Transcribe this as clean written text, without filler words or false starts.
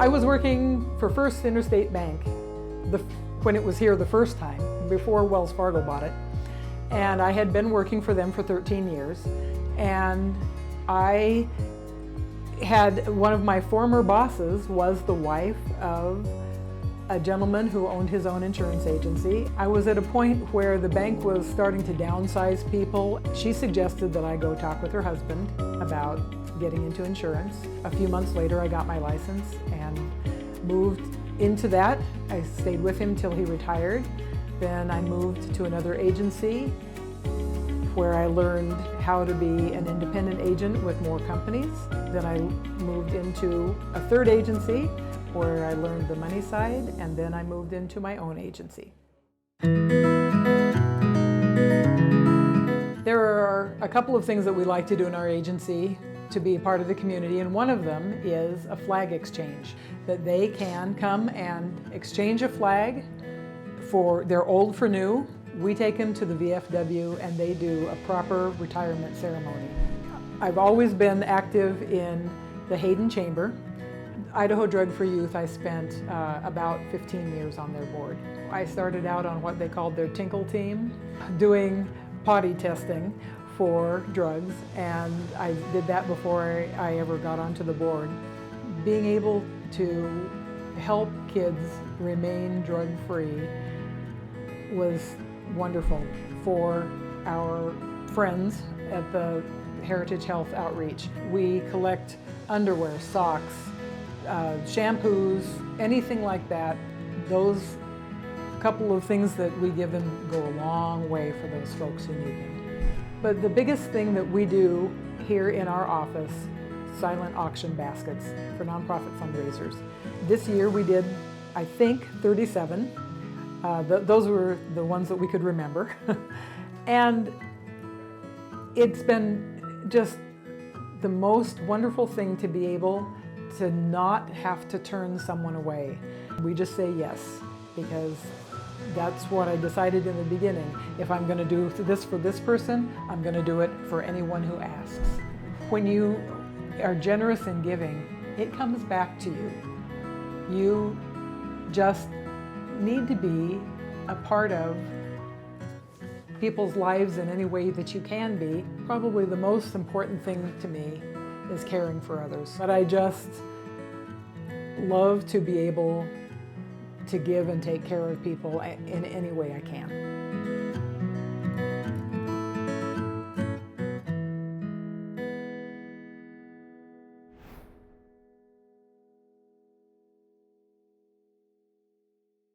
I was working for First Interstate Bank when it was here the first time, before Wells Fargo bought it. And I had been working for them for 13 years. And I had, one of my former bosses was the wife of a gentleman who owned his own insurance agency. I was at a point where the bank was starting to downsize people. She suggested that I go talk with her husband about getting into insurance. A few months later, I got my license and moved into that. I stayed with him till he retired. Then I moved to another agency where I learned how to be an independent agent with more companies. Then I moved into a third agency where I learned the money side, and then I moved into my own agency. There are a couple of things that we like to do in our agency to be a part of the community, and one of them is a flag exchange, that they can come and exchange a flag for, they're old for new. We take them to the VFW and they do a proper retirement ceremony. I've always been active in the Hayden Chamber. Idaho Drug for Youth, I spent about 15 years on their board. I started out on what they called their Tinkle team, doing potty testing for drugs, and I did that before I ever got onto the board. Being able to help kids remain drug-free was wonderful. For our friends at the Heritage Health Outreach, we collect underwear, socks, shampoos, anything like that. Those couple of things that we give them go a long way for those folks who need them. But the biggest thing that we do here in our office, silent auction baskets for nonprofit fundraisers. This year we did, I think, 37. Those were the ones that we could remember. And it's been just the most wonderful thing to be able to not have to turn someone away. We just say yes, because that's what I decided in the beginning. If I'm going to do this for this person, I'm going to do it for anyone who asks. When you are generous in giving, it comes back to you. You just need to be a part of people's lives in any way that you can be. Probably the most important thing to me is caring for others. But I just love to be able to give and take care of people in any way I can.